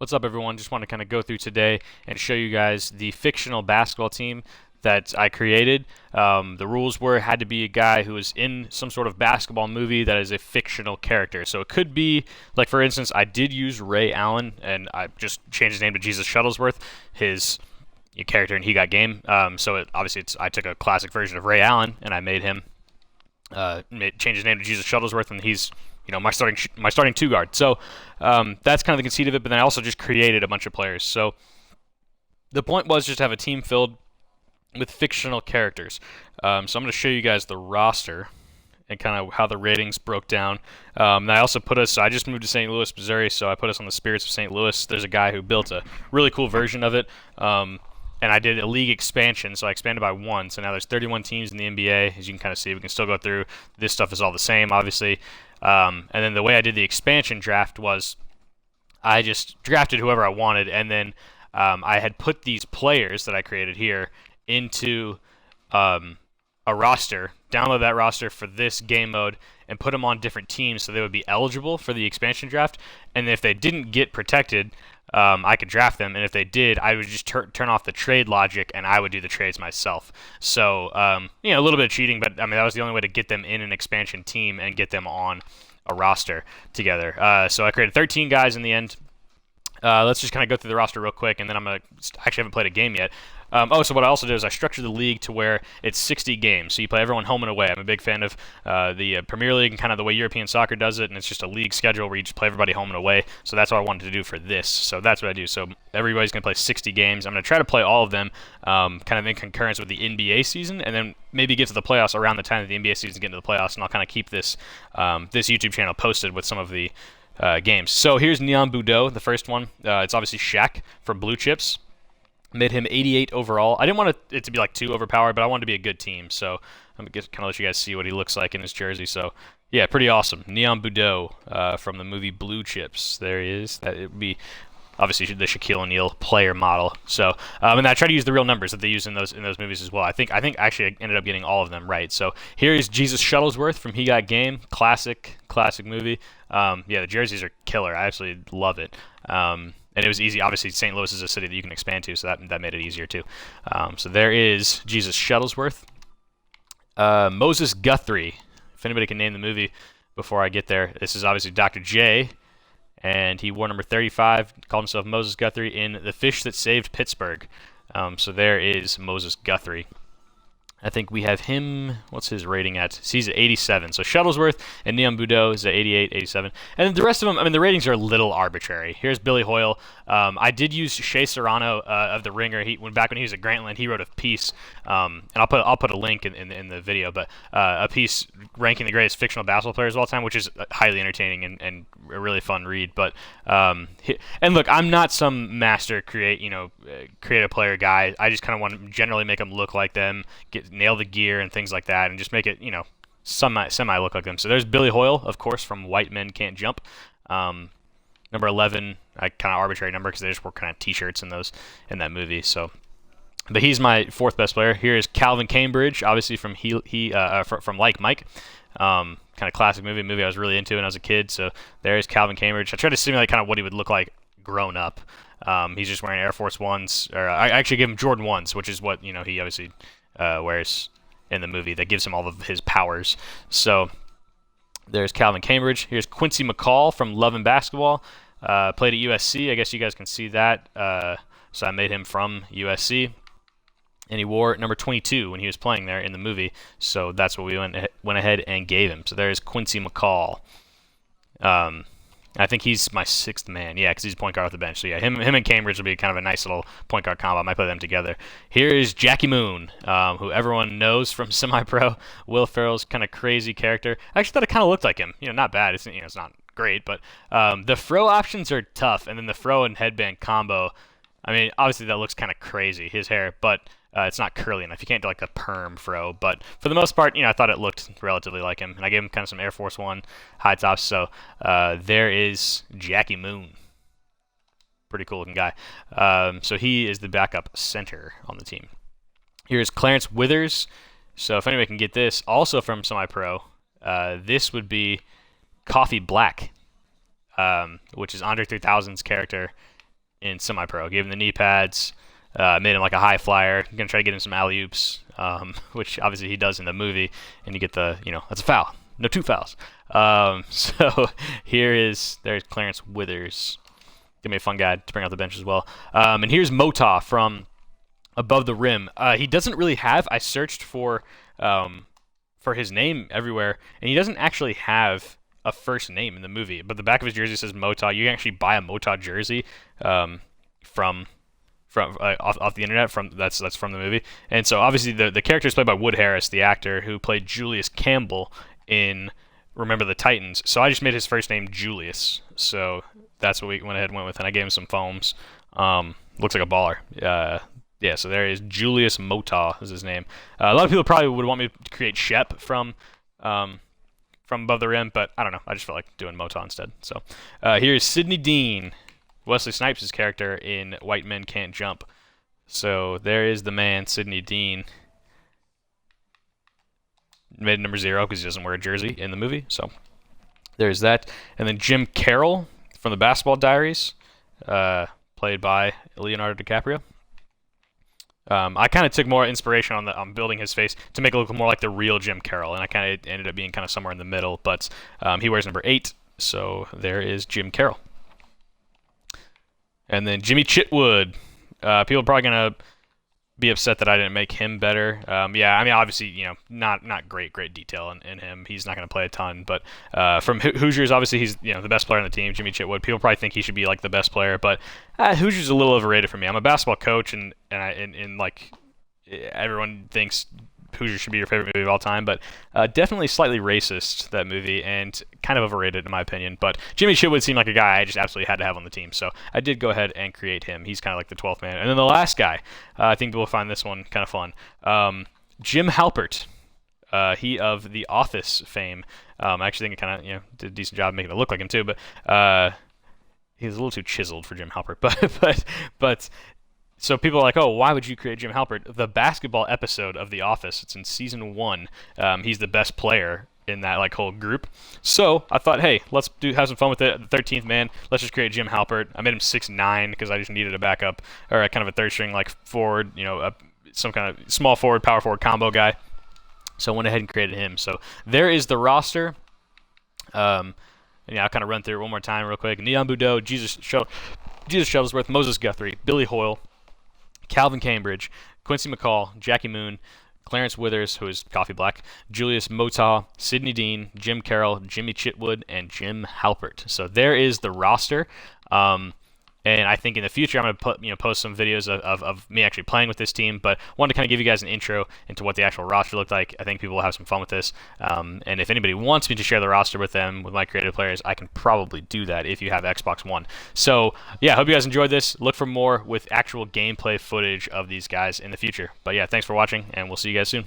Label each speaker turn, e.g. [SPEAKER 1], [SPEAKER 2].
[SPEAKER 1] What's up, everyone? Just want to kind of go through today and show you guys the fictional basketball team that I created. The rules were it had to be a guy who was in some sort of basketball movie that is a fictional character. So it could be, like for instance, I did use Ray Allen, and I just changed his name to Jesus Shuttlesworth, his character in He Got Game. I took a classic version of Ray Allen and I made him change his name to Jesus Shuttlesworth, and he's my starting two guard. So that's kind of the conceit of it. But then I also just created a bunch of players. So the point was just to have a team filled with fictional characters. So I'm going to show you guys the roster and kind of how the ratings broke down. And I also put us. I just moved to St. Louis, Missouri, so I put us on the Spirits of St. Louis. There's a guy who built a really cool version of it. And I did a league expansion, so I expanded by one. So now there's 31 teams in the NBA. As you can kind of see, we can still go through. This stuff is all the same, obviously. And then the way I did the expansion draft was I just drafted whoever I wanted, and then I had put these players that I created here into a roster, download that roster for this game mode, and put them on different teams so they would be eligible for the expansion draft. And if they didn't get protected, I could draft them, and if they did, I would just turn off the trade logic, and I would do the trades myself. So, a little bit of cheating, but I mean that was the only way to get them in an expansion team and get them on a roster together. So I created 13 guys in the end. Let's just kind of go through the roster real quick, and then I actually haven't played a game yet. So what I also did is I structured the league to where it's 60 games, so you play everyone home and away. I'm a big fan of the Premier League and kind of the way European soccer does it, and it's just a league schedule where you just play everybody home and away. So that's what I wanted to do for this. So that's what I do. So everybody's going to play 60 games. I'm going to try to play all of them kind of in concurrence with the NBA season, and then maybe get to the playoffs around the time that the NBA season get into the playoffs, and I'll kind of keep this YouTube channel posted with some of the games. So here's Neon Budo, the first one. It's obviously Shaq from Blue Chips. Made him 88 overall. I didn't want it to be like too overpowered, but I wanted to be a good team. So I'm going to kind of let you guys see what he looks like in his jersey. So yeah, pretty awesome. Neon Budo from the movie Blue Chips. There he is. That it would be obviously the Shaquille O'Neal player model. So and I try to use the real numbers that they use in those movies as well. I think actually I ended up getting all of them right. So here is Jesus Shuttlesworth from He Got Game. Classic movie. The jerseys are killer. I absolutely love it. And it was easy. Obviously, St. Louis is a city that you can expand to, so that made it easier too. So there is Jesus Shuttlesworth. Moses Guthrie. If anybody can name the movie before I get there, this is obviously Dr. J, and he wore number 35. Called himself Moses Guthrie in The Fish That Saved Pittsburgh. So there is Moses Guthrie. I think we have him, what's his rating at? So he's at 87. So Shuttlesworth and Neon Budo is at 88, 87. And then the rest of them, I mean, the ratings are a little arbitrary. Here's Billy Hoyle. I did use Shea Serrano of The Ringer. Back when he was at Grantland, he wrote a piece, and I'll put a link in the video, but a piece ranking the greatest fictional basketball players of all time, which is highly entertaining and a really fun read. But and look, I'm not some master create a player guy. I just kind of want to generally make them look like them, nail the gear and things like that, and just make it semi look like them. So there's Billy Hoyle, of course, from White Men Can't Jump. Number 11, I kind of arbitrary number because they just wore kind of t-shirts in that movie. So, but he's my fourth best player. Here is Calvin Cambridge, obviously from from Like Mike. Kind of classic movie I was really into when I was a kid. So there's Calvin Cambridge. I tried to simulate kind of what he would look like grown up. He's just wearing Air Force Ones, or I actually give him Jordan 1s, which is what he obviously wears in the movie. That gives him all of his powers. So there's Calvin Cambridge. Here's Quincy McCall from Love and Basketball. Played at USC. I guess you guys can see that. So I made him from USC. And he wore number 22 when he was playing there in the movie. So that's what we went ahead and gave him. So there's Quincy McCall. I think he's my sixth man. Yeah, because he's a point guard off the bench. So yeah, him and Cambridge will be kind of a nice little point guard combo. I might play them together. Here is Jackie Moon, who everyone knows from Semi-Pro. Will Ferrell's kind of crazy character. I actually thought it kind of looked like him. Not bad. It's not great, but the fro options are tough, and then the fro and headband combo. I mean, obviously that looks kind of crazy, his hair, but it's not curly enough. You can't do like a perm fro, but for the most part, I thought it looked relatively like him, and I gave him kind of some Air Force One high tops. So there is Jackie Moon, pretty cool looking guy. So he is the backup center on the team. Here's Clarence Withers. So if anybody can get this, also from Semi-Pro, this would be Coffee Black, which is Andre 3000's character in semi-pro. Gave him the knee pads, made him like a high flyer. Gonna try to get him some alley-oops, which obviously he does in the movie, and you get the, that's a foul. No, 2 fouls. So there's Clarence Withers. Gonna be a fun guy to bring off the bench as well. And here's Motah from Above the Rim. He doesn't really have. I searched for his name everywhere, and he doesn't actually have a first name in the movie. But the back of his jersey says Motah. You can actually buy a Motah jersey from off the internet. That's from the movie. And so obviously the character is played by Wood Harris, the actor who played Julius Campbell in Remember the Titans. So I just made his first name Julius. So that's what we went with, and I gave him some foams. Looks like a baller. Yeah, so there he is. Julius Motah is his name. A lot of people probably would want me to create Shep from Above the Rim, but I don't know. I just felt like doing Motah instead. So here's Sidney Dean, Wesley Snipes' character in White Men Can't Jump. So there is the man, Sidney Dean. Made number 0 because he doesn't wear a jersey in the movie. So there's that. And then Jim Carroll from the Basketball Diaries, played by Leonardo DiCaprio. I kind of took more inspiration on building his face to make it look more like the real Jim Carroll, and I kind of ended up being kind of somewhere in the middle, but he wears number 8, so there is Jim Carroll. And then Jimmy Chitwood. People are probably going to be upset that I didn't make him better. Yeah, I mean, obviously, not great detail in him. He's not going to play a ton, but from Hoosiers, obviously, he's the best player on the team, Jimmy Chitwood. People probably think he should be like the best player, but Hoosiers is a little overrated for me. I'm a basketball coach, and like everyone thinks Hoosiers should be your favorite movie of all time, but definitely slightly racist, that movie, and kind of overrated in my opinion. But Jimmy Chitwood seemed like a guy I just absolutely had to have on the team, so I did go ahead and create him. He's kind of like the 12th man. And then the last guy, I think we'll find this one kind of fun. Jim Halpert, he of The Office fame. I actually think it kind of did a decent job making it look like him too, but he's a little too chiseled for Jim Halpert. But so people are like, oh, why would you create Jim Halpert? The basketball episode of The Office, it's in season 1. He's the best player in that whole group. So I thought, hey, let's have some fun with it. The 13th man, let's just create Jim Halpert. I made him 6'9" because I just needed a backup or kind of a third string forward, some kind of small forward, power forward combo guy. So I went ahead and created him. So there is the roster. I'll kind of run through it one more time real quick. Neon Boudreaux, Jesus Shuttlesworth, Moses Guthrie, Billy Hoyle, Calvin Cambridge, Quincy McCall, Jackie Moon, Clarence Withers, who is Coffee Black, Julius Motah, Sidney Dean, Jim Carroll, Jimmy Chitwood, and Jim Halpert. So there is the roster. And I think in the future I'm going to post some videos of me actually playing with this team, but wanted to kind of give you guys an intro into what the actual roster looked like. I think people will have some fun with this. And if anybody wants me to share the roster with them, with my creative players, I can probably do that if you have Xbox One. So yeah, hope you guys enjoyed this. Look for more with actual gameplay footage of these guys in the future. But yeah, thanks for watching, and we'll see you guys soon.